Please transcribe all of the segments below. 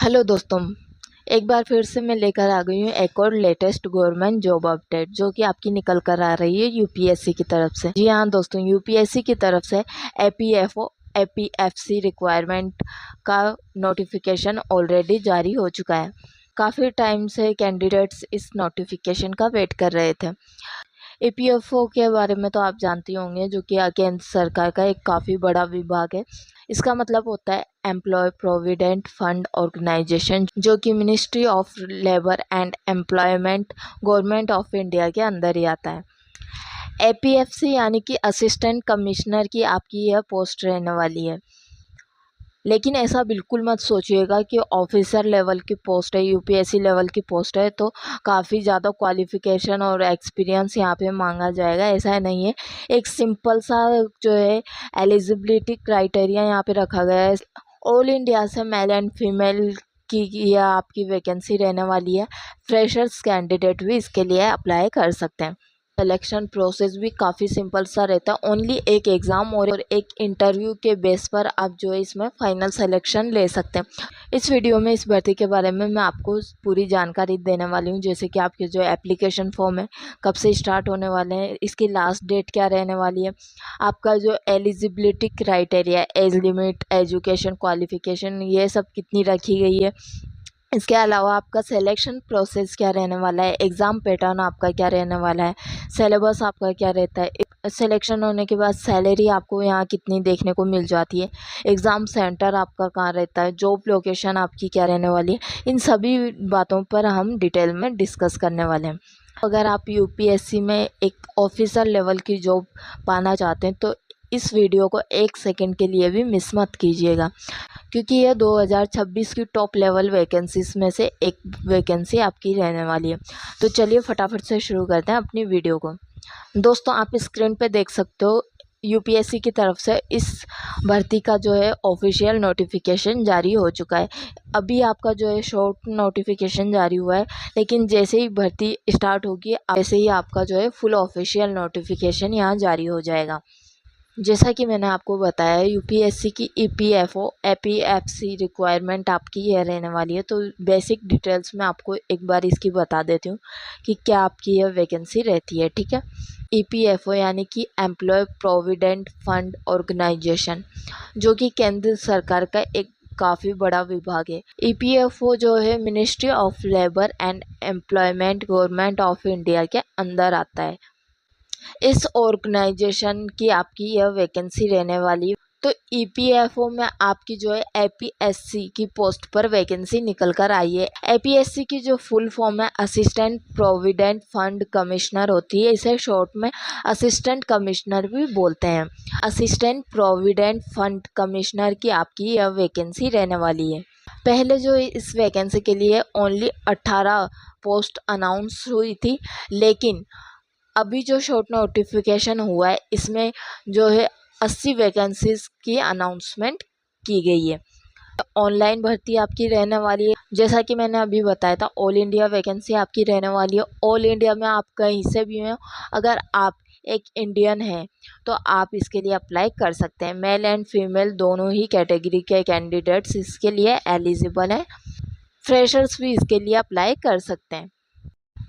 Hello दोस्तों, एक बार फिर से मैं लेकर आ गई हूँ एक और लेटेस्ट गवर्नमेंट जॉब अपडेट जो कि आपकी निकल कर आ रही है यूपीएससी की तरफ से। जी हाँ दोस्तों, यूपीएससी की तरफ से एपीएफओ एपीएफसी रिक्वायरमेंट का नोटिफिकेशन ऑलरेडी जारी हो चुका है। काफ़ी टाइम से कैंडिडेट्स इस नोटिफिकेशन का वेट कर रहे थे। ईपीएफओ के बारे में तो आप जानते होंगे, जो कि केंद्र सरकार का एक काफ़ी बड़ा विभाग है। इसका मतलब होता है एम्प्लॉय प्रोविडेंट फंड ऑर्गेनाइजेशन, जो कि ministry of labour and employment government of India के अंदर ही आता है। एपीएफसी यानी कि असिस्टेंट कमिश्नर की आपकी यह पोस्ट रहने वाली है। लेकिन ऐसा बिल्कुल मत सोचिएगा कि ऑफिसर लेवल की पोस्ट है, यूपीएससी लेवल की पोस्ट है तो काफ़ी ज़्यादा क्वालिफिकेशन और एक्सपीरियंस यहाँ पे मांगा जाएगा। ऐसा नहीं है। एक सिंपल सा जो है एलिजिबिलिटी क्राइटेरिया यहाँ पे रखा गया है। ऑल इंडिया से मेल एंड फीमेल की यह आपकी वैकेंसी रहने वाली है। फ्रेशर्स कैंडिडेट भी इसके लिए अप्लाई कर सकते हैं। सिलेक्शन प्रोसेस भी काफ़ी सिंपल सा रहता है। ओनली एक एग्ज़ाम और एक इंटरव्यू के बेस पर आप जो है इसमें फाइनल सिलेक्शन ले सकते हैं। इस वीडियो में इस भर्ती के बारे में मैं आपको पूरी जानकारी देने वाली हूँ, जैसे कि आपके जो एप्लीकेशन फॉर्म है कब से स्टार्ट होने वाले हैं, इसकी लास्ट डेट क्या रहने वाली है, आपका जो eligibility criteria, age limit, education qualification, ये सब कितनी रखी गई है। इसके अलावा आपका सिलेक्शन प्रोसेस क्या रहने वाला है, एग्ज़ाम पैटर्न आपका क्या रहने वाला है, सिलेबस आपका क्या रहता है, सिलेक्शन होने के बाद सैलरी आपको यहाँ कितनी देखने को मिल जाती है, एग्ज़ाम सेंटर आपका कहाँ रहता है, जॉब लोकेशन आपकी क्या रहने वाली है, इन सभी बातों पर हम डिटेल में डिस्कस करने वाले हैं। अगर आप यूपीएससी में एक ऑफिसर लेवल की जॉब पाना चाहते हैं तो इस वीडियो को एक सेकंड के लिए भी मिस मत कीजिएगा, क्योंकि यह 2026 की टॉप लेवल वैकेंसीज में से एक वैकेंसी आपकी रहने वाली है। तो चलिए फटाफट से शुरू करते हैं अपनी वीडियो को। दोस्तों, आप स्क्रीन पे देख सकते हो यूपीएससी की तरफ से इस भर्ती का जो है ऑफिशियल नोटिफिकेशन जारी हो चुका है। अभी आपका जो है शॉर्ट नोटिफिकेशन जारी हुआ है, लेकिन जैसे ही भर्ती स्टार्ट होगी वैसे ही आपका जो है फुल ऑफिशियल नोटिफिकेशन यहाँ जारी हो जाएगा। जैसा कि मैंने आपको बताया, यूपीएससी की ईपीएफओ एपीएफसी रिक्वायरमेंट आपकी यह रहने वाली है। तो बेसिक डिटेल्स में आपको एक बार इसकी बता देती हूँ कि क्या आपकी यह वैकेंसी रहती है। ठीक है, ईपीएफओ यानी कि एम्प्लॉय प्रोविडेंट फंड ऑर्गेनाइजेशन, जो कि केंद्र सरकार का एक काफ़ी बड़ा विभाग है। ईपीएफओ जो है ministry of labour and employment government of India के अंदर आता है। इस ऑर्गेनाइजेशन की आपकी यह वैकेंसी रहने वाली। तो ईपीएफओ में आपकी जो है एपीएससी की पोस्ट पर वैकेंसी निकल कर आई है। एपीएससी की जो फुल फॉर्म है असिस्टेंट प्रोविडेंट फंड कमिश्नर होती है। इसे शॉर्ट में असिस्टेंट कमिश्नर भी बोलते हैं। असिस्टेंट प्रोविडेंट फंड कमिश्नर की आपकी यह वैकेंसी रहने वाली है। पहले जो इस वैकेंसी के लिए ओनली 18 पोस्ट अनाउंस हुई थी, लेकिन अभी जो शॉर्ट नोटिफिकेशन हुआ है इसमें जो है 80 वैकेंसीज की अनाउंसमेंट की गई है। ऑनलाइन भर्ती आपकी रहने वाली है। जैसा कि मैंने अभी बताया था, ऑल इंडिया वैकेंसी आपकी रहने वाली है। ऑल इंडिया में आप कहीं से भी हो, अगर आप एक इंडियन हैं तो आप इसके लिए अप्लाई कर सकते हैं। मेल एंड फीमेल दोनों ही कैटेगरी के कैंडिडेट्स इसके लिए एलिजिबल हैं। फ्रेशर्स भी इसके लिए अप्लाई कर सकते हैं।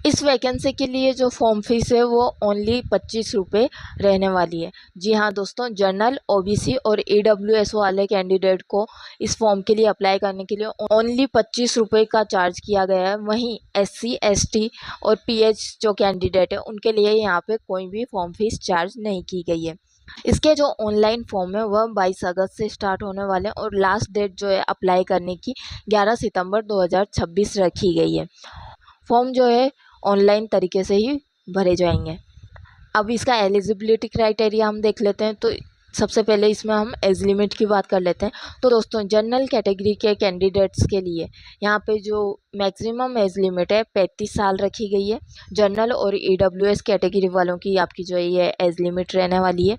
इस वैकेंसी के लिए जो फॉर्म फीस है वो ओनली 25 रुपये रहने वाली है। जी हाँ दोस्तों, जनरल, ओबीसी और ईडब्ल्यूएस वाले कैंडिडेट को इस फॉर्म के लिए अप्लाई करने के लिए ओनली 25 रुपये का चार्ज किया गया है। वहीं एससी, एसटी और पीएच जो कैंडिडेट है उनके लिए यहाँ पे कोई भी फॉर्म फीस चार्ज नहीं की गई है। इसके जो ऑनलाइन फॉर्म है वह 22 अगस्त से स्टार्ट होने वाले हैं और लास्ट डेट जो है अप्लाई करने की 11 सितंबर 2026 रखी गई है। फॉर्म जो है ऑनलाइन तरीके से ही भरे जाएंगे। अब इसका एलिजिबिलिटी क्राइटेरिया हम देख लेते हैं। तो सबसे पहले इसमें हम एज लिमिट की बात कर लेते हैं। तो दोस्तों, जनरल कैटेगरी के कैंडिडेट्स के लिए यहाँ पे जो मैक्सिमम एज लिमिट है 35 साल रखी गई है। जनरल और ईडब्ल्यूएस कैटेगरी वालों की आपकी जो है ये एज लिमिट रहने वाली है।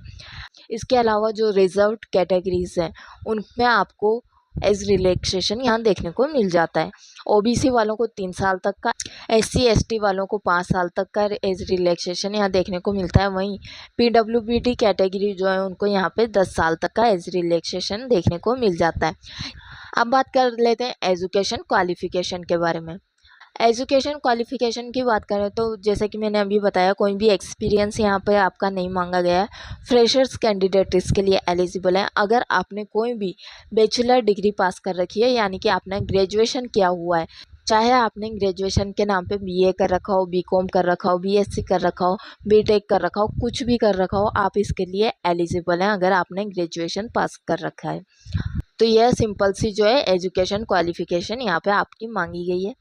इसके अलावा जो रिजर्व्ड कैटेगरीज हैं उनमें आपको एज रिलैक्सेशन यहाँ देखने को मिल जाता है। ओबीसी वालों को 3 साल तक का, एससी एसटी वालों को 5 साल तक का एज रिलैक्सेशन यहाँ देखने को मिलता है। वहीं पीडब्ल्यूबीडी कैटेगरी जो है उनको यहाँ पे 10 साल तक का एज रिलैक्सेशन देखने को मिल जाता है। अब बात कर लेते हैं एजुकेशन क्वालिफिकेशन के बारे में। एजुकेशन क्वालिफिकेशन की बात करें तो जैसे कि मैंने अभी बताया, कोई भी एक्सपीरियंस यहाँ पे आपका नहीं मांगा गया है। फ्रेशर्स कैंडिडेट इसके लिए एलिजिबल है। अगर आपने कोई भी बैचलर डिग्री पास कर रखी है, यानी कि आपने ग्रेजुएशन किया हुआ है, चाहे आपने ग्रेजुएशन के नाम पे बीए कर रखा हो, बीकॉम कर रखा हो, बीएससी कर रखा हो, बीटेक कर रखा हो, कुछ भी कर रखा हो, आप इसके लिए एलिजिबल हैं अगर आपने ग्रेजुएशन पास कर रखा है। तो यह सिंपल सी जो है एजुकेशन क्वालिफिकेशन यहाँ पे आपकी मांगी गई है।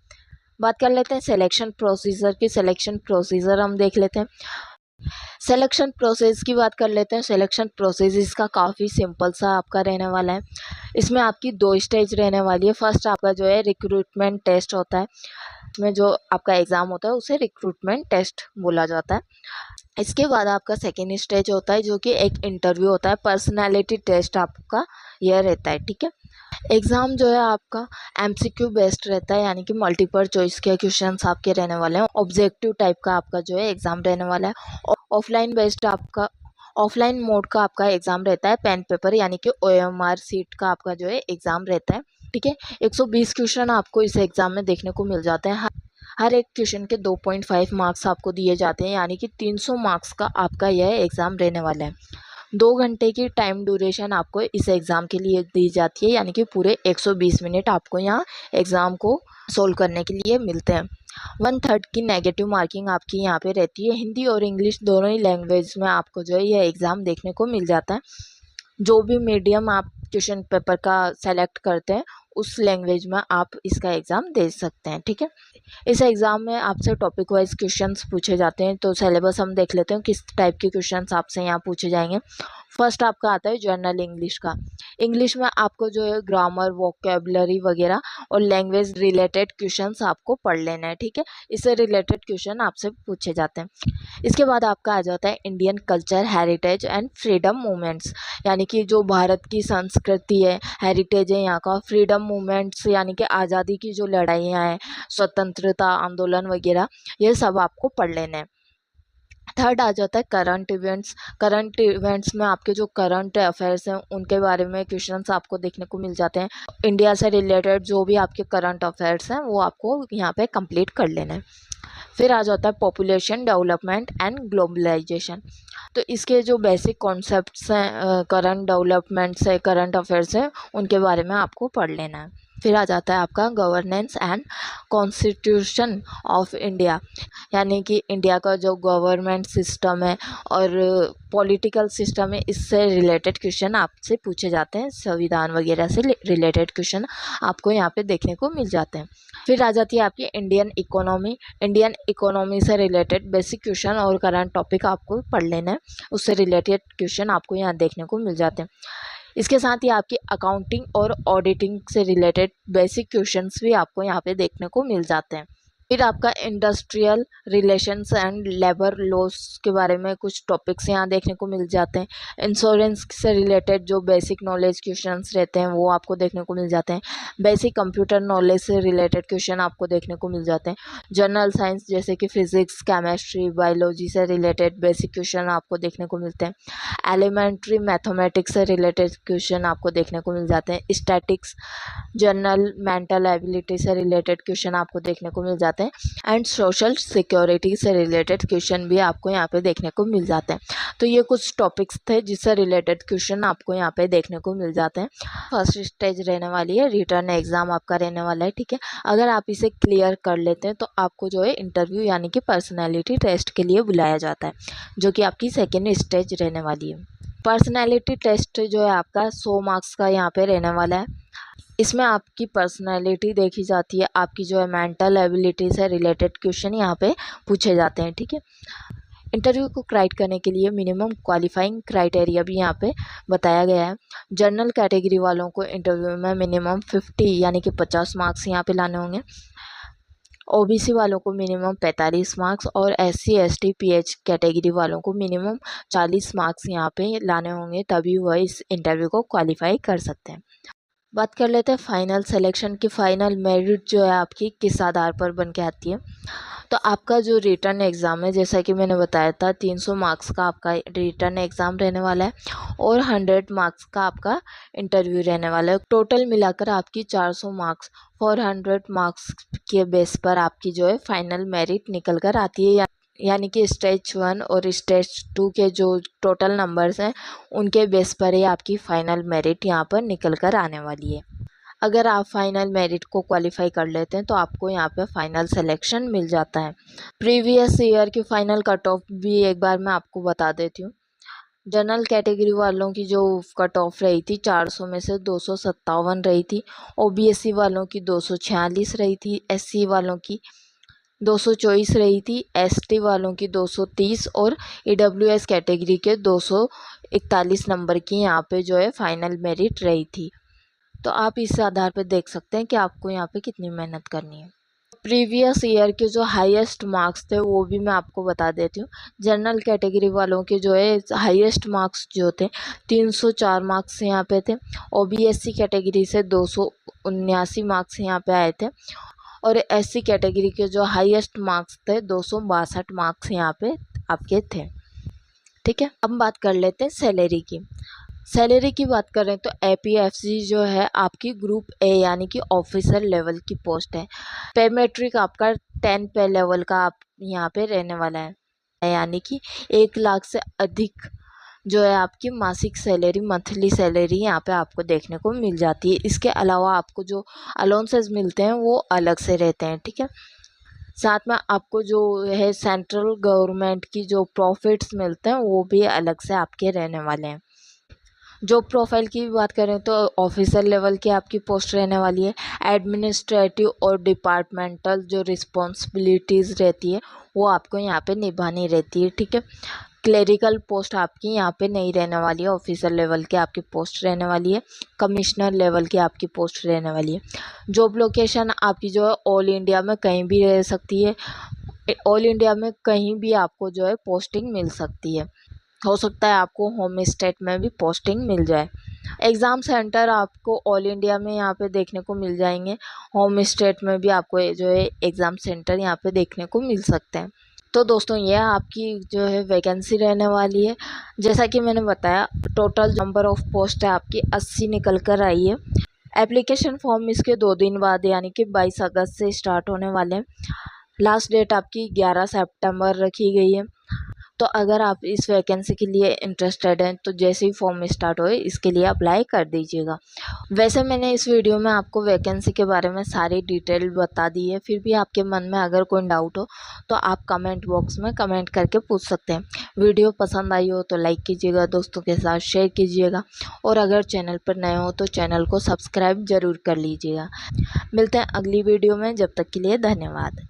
बात कर लेते हैं सिलेक्शन प्रोसीजर की। सिलेक्शन प्रोसीजर हम देख लेते हैं। सिलेक्शन प्रोसेस की बात कर लेते हैं। सिलेक्शन प्रोसेस इसका काफ़ी सिंपल सा आपका रहने वाला है। इसमें आपकी 2 स्टेज रहने वाली है। फर्स्ट आपका जो है रिक्रूटमेंट टेस्ट होता है। इसमें जो आपका एग्ज़ाम होता है उसे रिक्रूटमेंट टेस्ट बोला जाता है। इसके बाद आपका सेकेंड स्टेज होता है जो कि एक इंटरव्यू होता है। पर्सनैलिटी टेस्ट आपका यह रहता है, ठीक है। एग्ज़ाम जो है आपका एमसीक्यू बेस्ड रहता है, यानी कि मल्टीपल चॉइस के क्वेश्चंस आपके रहने वाले हैं। ऑब्जेक्टिव टाइप का आपका जो है एग्ज़ाम रहने वाला है। ऑफलाइन बेस्ड आपका, ऑफलाइन मोड का आपका एग्ज़ाम रहता है। पेन पेपर यानी कि ओएमआर सीट का आपका जो है एग्ज़ाम रहता है, ठीक है। 120 क्वेश्चन आपको इस एग्ज़ाम में देखने को मिल जाते हैं। हर एक क्वेश्चन के 2.5 मार्क्स आपको दिए जाते हैं, यानी कि 300 मार्क्स का आपका यह एग्ज़ाम रहने वाला है। 2 घंटे की टाइम ड्यूरेशन आपको इस एग्ज़ाम के लिए दी जाती है, यानी कि पूरे 120 मिनट आपको यहाँ एग्ज़ाम को सोल्व करने के लिए मिलते हैं। 1/3 की नेगेटिव मार्किंग आपकी यहाँ पे रहती है। हिंदी और इंग्लिश दोनों ही लैंग्वेज में आपको जो है यह एग्ज़ाम देखने को मिल जाता है। जो भी मीडियम आप क्वेश्चन पेपर का सेलेक्ट करते हैं उस लैंग्वेज में आप इसका एग्ज़ाम दे सकते हैं, ठीक है। इस एग्ज़ाम में आपसे टॉपिक वाइज क्वेश्चंस पूछे जाते हैं। तो सिलेबस हम देख लेते हैं किस टाइप के क्वेश्चंस आपसे यहाँ पूछे जाएंगे। फर्स्ट आपका आता है जनरल इंग्लिश का। इंग्लिश में आपको जो है ग्रामर, वोकेबलरी वगैरह और लैंग्वेज रिलेटेड क्वेश्चंस आपको पढ़ लेना है, ठीक है। इससे रिलेटेड क्वेश्चन आपसे पूछे जाते हैं। इसके बाद आपका आ जाता है Indian culture, heritage and freedom movements, यानी कि जो भारत की संस्कृति है, हेरिटेज है यहाँ का, फ्रीडम मूवमेंट्स यानी कि आज़ादी की जो लड़ाइयाँ हैं, स्वतंत्रता आंदोलन वगैरह, ये सब आपको पढ़ लेना है। थर्ड आ जाता है करंट इवेंट्स। करंट इवेंट्स में आपके जो करंट अफेयर्स हैं उनके बारे में क्वेश्चंस आपको देखने को मिल जाते हैं। इंडिया से रिलेटेड जो भी आपके करंट अफेयर्स हैं वो आपको यहाँ पे कंप्लीट कर लेना है। फिर आ जाता है पॉपुलेशन डेवलपमेंट एंड ग्लोबलाइजेशन। तो इसके जो बेसिक कॉन्सेप्ट्स हैं, करंट डेवलपमेंट से करंट अफेयर्स है, उनके बारे में आपको पढ़ लेना है। फिर आ जाता है आपका governance and constitution of India, यानी कि इंडिया का जो गवर्नमेंट सिस्टम है और पॉलिटिकल सिस्टम है, इससे रिलेटेड क्वेश्चन आपसे पूछे जाते हैं। संविधान वगैरह से रिलेटेड क्वेश्चन आपको यहाँ पे देखने को मिल जाते हैं। फिर आ जाती है आपकी इंडियन इकोनॉमी। इंडियन इकोनॉमी से रिलेटेड बेसिक क्वेश्चन और करंट टॉपिक आपको पढ़ लेना है, उससे रिलेटेड क्वेश्चन आपको यहाँ देखने को मिल जाते हैं। इसके साथ ही आपकी अकाउंटिंग और ऑडिटिंग से रिलेटेड बेसिक क्वेश्चंस भी आपको यहाँ पे देखने को मिल जाते हैं। फिर आपका industrial relations and labour laws के बारे में कुछ टॉपिक्स यहाँ देखने को मिल जाते हैं। इंश्योरेंस से रिलेटेड जो बेसिक नॉलेज क्वेश्चंस रहते हैं वो आपको देखने को मिल जाते हैं। बेसिक कंप्यूटर नॉलेज से रिलेटेड क्वेश्चन आपको देखने को मिल जाते हैं। जनरल साइंस जैसे कि फिजिक्स, केमिस्ट्री, बायोलॉजी से रिलेटेड बेसिक क्वेश्चन आपको देखने को मिलते हैं। एलिमेंट्री मैथमेटिक्स से रिलेटेड क्वेश्चन आपको देखने को मिल जाते हैं। स्टैटिक्स, जनरल मेंटल एबिलिटी से रिलेटेड क्वेश्चन आपको देखने को मिल जाते हैं। एंड सोशल सिक्योरिटी से रिलेटेड क्वेश्चन भी आपको यहाँ पे देखने को मिल जाते हैं। तो ये कुछ टॉपिक्स थे जिससे रिलेटेड क्वेश्चन आपको यहाँ पे देखने को मिल जाते हैं। फर्स्ट स्टेज रहने वाली है, रिटर्न एग्जाम आपका रहने वाला है, ठीक है। अगर आप इसे क्लियर कर लेते हैं तो आपको जो है इंटरव्यू यानी कि पर्सनैलिटी टेस्ट के लिए बुलाया जाता है, जो कि आपकी सेकेंड स्टेज रहने वाली है। पर्सनैलिटी टेस्ट जो है आपका 100 मार्क्स का यहाँ पे रहने वाला है। इसमें आपकी पर्सनैलिटी देखी जाती है, आपकी जो है मेंटल एबिलिटी से रिलेटेड क्वेश्चन यहाँ पे पूछे जाते हैं, ठीक है। इंटरव्यू को क्रैक करने के लिए मिनिमम क्वालिफाइंग क्राइटेरिया भी यहाँ पे बताया गया है। जनरल कैटेगरी वालों को इंटरव्यू में मिनिमम 50 यानी कि 50 मार्क्स यहाँ पे लाने होंगे। ओबीसी वालों को मिनिमम 45 मार्क्स और एससी एसटी पीएच कैटेगरी वालों को मिनिमम 40 मार्क्स यहाँ पे लाने होंगे, तभी वह इस इंटरव्यू को क्वालिफाई कर सकते हैं। बात कर लेते हैं फाइनल सिलेक्शन की। फाइनल मेरिट जो है आपकी किस आधार पर बन के आती है। तो आपका जो रिटर्न एग्ज़ाम है, जैसा कि मैंने बताया था, 300 मार्क्स का आपका रिटर्न एग्ज़ाम रहने वाला है और 100 मार्क्स का आपका इंटरव्यू रहने वाला है। टोटल मिलाकर आपकी 400 मार्क्स 400 मार्क्स के बेस पर आपकी जो है फाइनल मेरिट निकल कर आती है। यानी कि स्टेज 1 और स्टेज 2 के जो टोटल नंबर्स हैं उनके बेस पर ही आपकी फ़ाइनल मेरिट यहाँ पर निकल कर आने वाली है। अगर आप फाइनल मेरिट को क्वालिफाई कर लेते हैं तो आपको यहाँ पे फाइनल सिलेक्शन मिल जाता है। प्रीवियस ईयर की फ़ाइनल कट ऑफ भी एक बार मैं आपको बता देती हूँ। जनरल कैटेगरी वालों की जो कट ऑफ रही थी 400 में से 257 रही थी। ओबीएससी वालों की 246 रही थी। एससी वालों की 224 रही थी। एसटी वालों की 230 और ईडब्ल्यूएस कैटेगरी के 241 नंबर की यहाँ पे जो है फाइनल मेरिट रही थी। तो आप इस आधार पर देख सकते हैं कि आपको यहाँ पे कितनी मेहनत करनी है। प्रीवियस ईयर के जो हाईएस्ट मार्क्स थे वो भी मैं आपको बता देती हूँ। जनरल कैटेगरी वालों के जो है हाईएस्ट मार्क्स जो थे 304 मार्क्स यहाँ पे थे। ओबीएससी कैटेगरी से 279 मार्क्स यहाँ पे आए थे और एससी कैटेगरी के जो हाईएस्ट मार्क्स थे 262 मार्क्स यहाँ पे आपके थे। ठीक है, अब बात कर लेते हैं सैलरी की। सैलरी की बात करें तो एपीएफसी जो है आपकी ग्रुप ए यानी कि ऑफिसर लेवल की पोस्ट है। पे मेट्रिक आपका 10 पे लेवल का आप यहाँ पे रहने वाला है, यानी कि 1 लाख से अधिक जो है आपकी मासिक सैलरी, मंथली सैलरी यहाँ पे आपको देखने को मिल जाती है। इसके अलावा आपको जो अलाउंसेस मिलते हैं वो अलग से रहते हैं। ठीक है, साथ में आपको जो है सेंट्रल गवर्नमेंट की जो प्रॉफिट्स मिलते हैं वो भी अलग से आपके रहने वाले हैं। जॉब प्रोफाइल की बात करें तो ऑफिसर लेवल की आपकी पोस्ट रहने वाली है। एडमिनिस्ट्रेटिव और डिपार्टमेंटल जो रिस्पॉन्सिबिलिटीज़ रहती है वो आपको यहाँ पे निभानी रहती है। ठीक है, क्लेरिकल पोस्ट आपकी यहाँ पे नहीं रहने वाली है। ऑफिसर लेवल की आपकी पोस्ट रहने वाली है। कमिश्नर लेवल की आपकी पोस्ट रहने वाली है। जॉब लोकेशन आपकी जो है ऑल इंडिया में कहीं भी रह सकती है। ऑल इंडिया में कहीं भी आपको जो है पोस्टिंग मिल सकती है। हो सकता है आपको होम स्टेट में भी पोस्टिंग मिल जाए। एग्ज़ाम सेंटर आपको ऑल इंडिया में यहाँ पे देखने को मिल जाएंगे। होम स्टेट में भी आपको जो है एग्ज़ाम सेंटर यहाँ पे देखने को मिल सकते हैं। तो दोस्तों ये आपकी जो है वैकेंसी रहने वाली है। जैसा कि मैंने बताया टोटल नंबर ऑफ पोस्ट है आपकी 80 निकल कर आई है। एप्लीकेशन फॉर्म इसके 2 दिन बाद यानी कि 22 अगस्त से स्टार्ट होने वाले हैं। लास्ट डेट आपकी 11 सितंबर रखी गई है। तो अगर आप इस वैकेंसी के लिए इंटरेस्टेड हैं तो जैसे ही फॉर्म स्टार्ट होए इसके लिए अप्लाई कर दीजिएगा। वैसे मैंने इस वीडियो में आपको वैकेंसी के बारे में सारी डिटेल बता दी है। फिर भी आपके मन में अगर कोई डाउट हो तो आप कमेंट बॉक्स में कमेंट करके पूछ सकते हैं। वीडियो पसंद आई हो तो लाइक कीजिएगा, दोस्तों के साथ शेयर कीजिएगा और अगर चैनल पर नए हो तो चैनल को सब्सक्राइब ज़रूर कर लीजिएगा। मिलते हैं अगली वीडियो में, जब तक के लिए धन्यवाद।